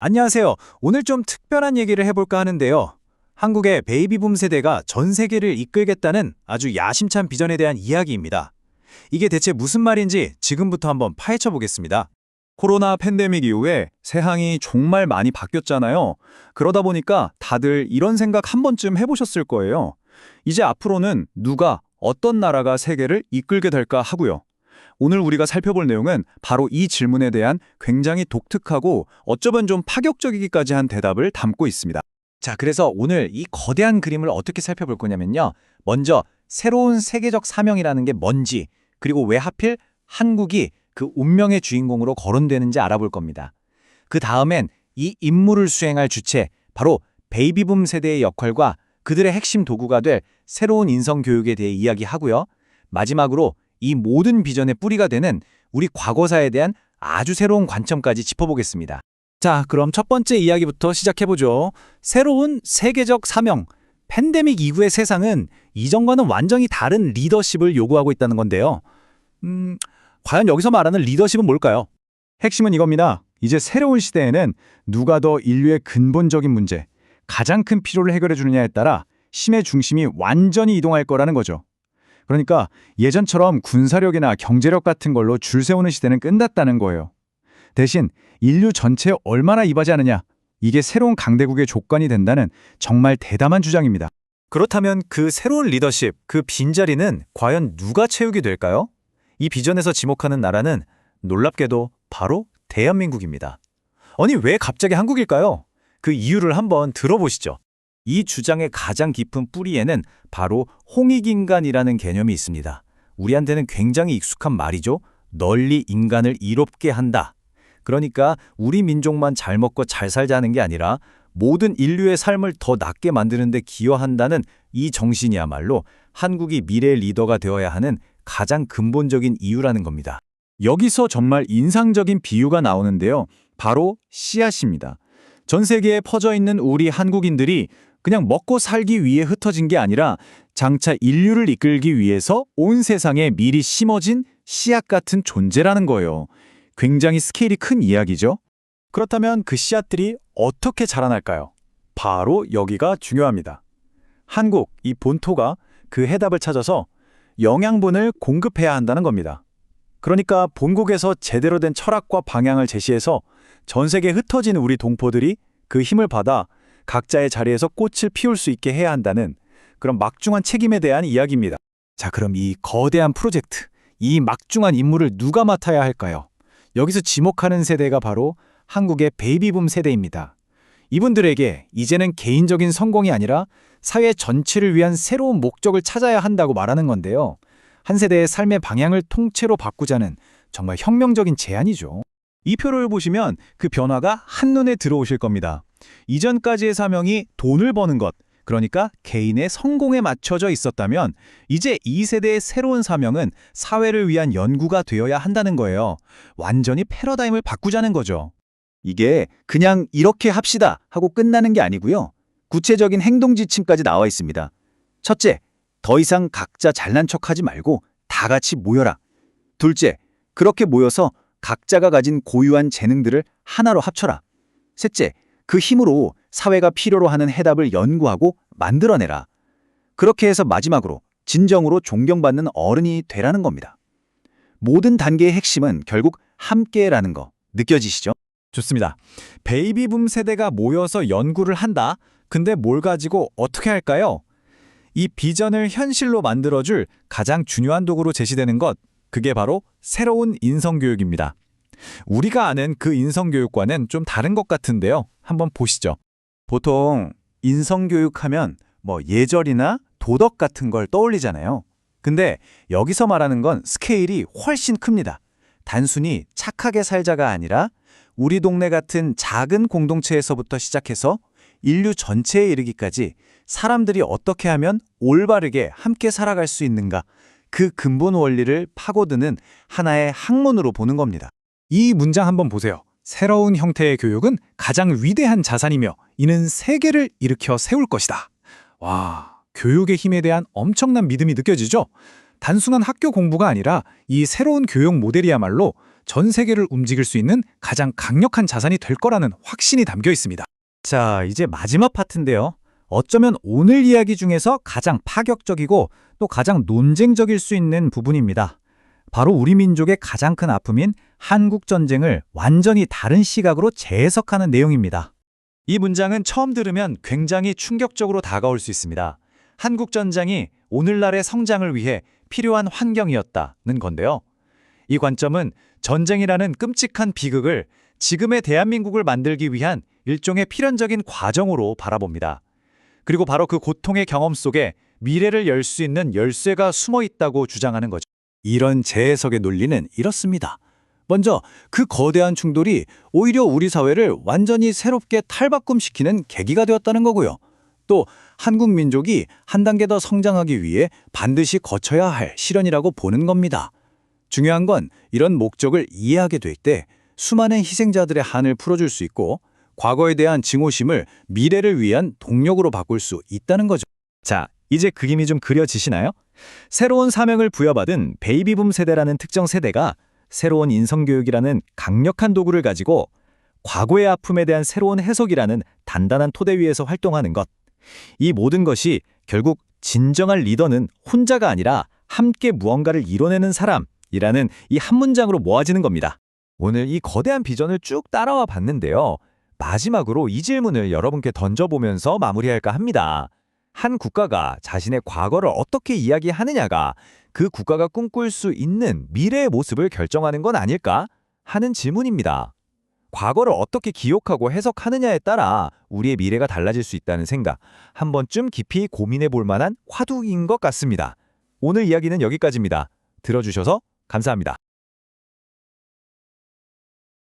안녕하세요. 오늘 좀 특별한 얘기를 해볼까 하는데요. 한국의 베이비붐 세대가 전 세계를 이끌겠다는 아주 야심찬 비전에 대한 이야기입니다. 이게 대체 무슨 말인지 지금부터 한번 파헤쳐 보겠습니다. 코로나 팬데믹 이후에 세상이 정말 많이 바뀌었잖아요. 그러다 보니까 다들 이런 생각 한 번쯤 해보셨을 거예요. 이제 앞으로는 누가, 어떤 나라가 세계를 이끌게 될까 하고요. 오늘 우리가 살펴볼 내용은 바로 이 질문에 대한 굉장히 독특하고 어쩌면 좀 파격적이기까지 한 대답을 담고 있습니다. 자, 그래서 오늘 이 거대한 그림을 어떻게 살펴볼 거냐면요. 먼저 새로운 세계적 사명이라는 게 뭔지, 그리고 왜 하필 한국이 그 운명의 주인공으로 거론되는지 알아볼 겁니다. 그 다음엔 이 임무를 수행할 주체, 바로 베이비붐 세대의 역할과 그들의 핵심 도구가 될 새로운 인성교육에 대해 이야기하고요. 마지막으로 이 모든 비전의 뿌리가 되는 우리 과거사에 대한 아주 새로운 관점까지 짚어보겠습니다. 자, 그럼 첫 번째 이야기부터 시작해보죠. 새로운 세계적 사명. 팬데믹 이후의 세상은 이전과는 완전히 다른 리더십을 요구하고 있다는 건데요. 과연 여기서 말하는 리더십은 뭘까요? 핵심은 이겁니다. 이제 새로운 시대에는 누가 더 인류의 근본적인 문제, 가장 큰 필요를 해결해 주느냐에 따라 힘의 중심이 완전히 이동할 거라는 거죠. 그러니까 예전처럼 군사력이나 경제력 같은 걸로 줄 세우는 시대는 끝났다는 거예요. 대신 인류 전체에 얼마나 이바지하느냐, 이게 새로운 강대국의 조건이 된다는 정말 대담한 주장입니다. 그렇다면 그 새로운 리더십, 그 빈자리는 과연 누가 채우게 될까요? 이 비전에서 지목하는 나라는 놀랍게도 바로 대한민국입니다. 아니, 왜 갑자기 한국일까요? 그 이유를 한번 들어보시죠. 이 주장의 가장 깊은 뿌리에는 바로 홍익인간이라는 개념이 있습니다. 우리한테는 굉장히 익숙한 말이죠. 널리 인간을 이롭게 한다. 그러니까 우리 민족만 잘 먹고 잘 살자는 게 아니라 모든 인류의 삶을 더 낫게 만드는 데 기여한다는 이 정신이야말로 한국이 미래의 리더가 되어야 하는 가장 근본적인 이유라는 겁니다. 여기서 정말 인상적인 비유가 나오는데요. 바로 씨앗입니다. 전 세계에 퍼져 있는 우리 한국인들이 그냥 먹고 살기 위해 흩어진 게 아니라 장차 인류를 이끌기 위해서 온 세상에 미리 심어진 씨앗 같은 존재라는 거예요. 굉장히 스케일이 큰 이야기죠. 그렇다면 그 씨앗들이 어떻게 자라날까요? 바로 여기가 중요합니다. 한국, 이 본토가 그 해답을 찾아서 영양분을 공급해야 한다는 겁니다. 그러니까 본국에서 제대로 된 철학과 방향을 제시해서 전 세계에 흩어진 우리 동포들이 그 힘을 받아 각자의 자리에서 꽃을 피울 수 있게 해야 한다는 그런 막중한 책임에 대한 이야기입니다. 자, 그럼 이 거대한 프로젝트, 이 막중한 임무를 누가 맡아야 할까요? 여기서 지목하는 세대가 바로 한국의 베이비붐 세대입니다. 이분들에게 이제는 개인적인 성공이 아니라 사회 전체를 위한 새로운 목적을 찾아야 한다고 말하는 건데요. 한 세대의 삶의 방향을 통째로 바꾸자는 정말 혁명적인 제안이죠. 이 표를 보시면 그 변화가 한눈에 들어오실 겁니다. 이전까지의 사명이 돈을 버는 것, 그러니까 개인의 성공에 맞춰져 있었다면 이제 이 세대의 새로운 사명은 사회를 위한 연구가 되어야 한다는 거예요. 완전히 패러다임을 바꾸자는 거죠. 이게 그냥 이렇게 합시다 하고 끝나는 게 아니고요. 구체적인 행동 지침까지 나와 있습니다. 첫째, 더 이상 각자 잘난 척하지 말고 다 같이 모여라. 둘째, 그렇게 모여서 각자가 가진 고유한 재능들을 하나로 합쳐라. 셋째, 그 힘으로 사회가 필요로 하는 해답을 연구하고 만들어내라. 그렇게 해서 마지막으로 진정으로 존경받는 어른이 되라는 겁니다. 모든 단계의 핵심은 결국 함께라는 거 느껴지시죠? 좋습니다. 베이비붐 세대가 모여서 연구를 한다? 근데 뭘 가지고 어떻게 할까요? 이 비전을 현실로 만들어줄 가장 중요한 도구로 제시되는 것, 그게 바로 새로운 인성교육입니다. 우리가 아는 그 인성교육과는 좀 다른 것 같은데요. 한번 보시죠. 보통 인성교육하면 예절이나 도덕 같은 걸 떠올리잖아요. 근데 여기서 말하는 건 스케일이 훨씬 큽니다. 단순히 착하게 살자가 아니라 우리 동네 같은 작은 공동체에서부터 시작해서 인류 전체에 이르기까지 사람들이 어떻게 하면 올바르게 함께 살아갈 수 있는가, 그 근본 원리를 파고드는 하나의 학문으로 보는 겁니다. 이 문장 한번 보세요. 새로운 형태의 교육은 가장 위대한 자산이며 이는 세계를 일으켜 세울 것이다. 와, 교육의 힘에 대한 엄청난 믿음이 느껴지죠? 단순한 학교 공부가 아니라 이 새로운 교육 모델이야말로 전 세계를 움직일 수 있는 가장 강력한 자산이 될 거라는 확신이 담겨 있습니다. 자, 이제 마지막 파트인데요. 어쩌면 오늘 이야기 중에서 가장 파격적이고 또 가장 논쟁적일 수 있는 부분입니다. 바로 우리 민족의 가장 큰 아픔인 한국전쟁을 완전히 다른 시각으로 재해석하는 내용입니다. 이 문장은 처음 들으면 굉장히 충격적으로 다가올 수 있습니다. 한국전쟁이 오늘날의 성장을 위해 필요한 환경이었다는 건데요. 이 관점은 전쟁이라는 끔찍한 비극을 지금의 대한민국을 만들기 위한 일종의 필연적인 과정으로 바라봅니다. 그리고 바로 그 고통의 경험 속에 미래를 열 수 있는 열쇠가 숨어 있다고 주장하는 거죠. 이런 재해석의 논리는 이렇습니다. 먼저 그 거대한 충돌이 오히려 우리 사회를 완전히 새롭게 탈바꿈시키는 계기가 되었다는 거고요. 또 한국 민족이 한 단계 더 성장하기 위해 반드시 거쳐야 할 시련이라고 보는 겁니다. 중요한 건 이런 목적을 이해하게 될 때 수많은 희생자들의 한을 풀어줄 수 있고 과거에 대한 증오심을 미래를 위한 동력으로 바꿀 수 있다는 거죠. 자, 이제 그림이 좀 그려지시나요? 새로운 사명을 부여받은 베이비붐 세대라는 특정 세대가 새로운 인성교육이라는 강력한 도구를 가지고 과거의 아픔에 대한 새로운 해석이라는 단단한 토대 위에서 활동하는 것. 이 모든 것이 결국 진정한 리더는 혼자가 아니라 함께 무언가를 이뤄내는 사람이라는 이 한 문장으로 모아지는 겁니다. 오늘 이 거대한 비전을 쭉 따라와 봤는데요. 마지막으로 이 질문을 여러분께 던져보면서 마무리할까 합니다. 한 국가가 자신의 과거를 어떻게 이야기하느냐가 그 국가가 꿈꿀 수 있는 미래의 모습을 결정하는 건 아닐까 하는 질문입니다. 과거를 어떻게 기억하고 해석하느냐에 따라 우리의 미래가 달라질 수 있다는 생각, 한 번쯤 깊이 고민해 볼 만한 화두인 것 같습니다. 오늘 이야기는 여기까지입니다. 들어주셔서 감사합니다.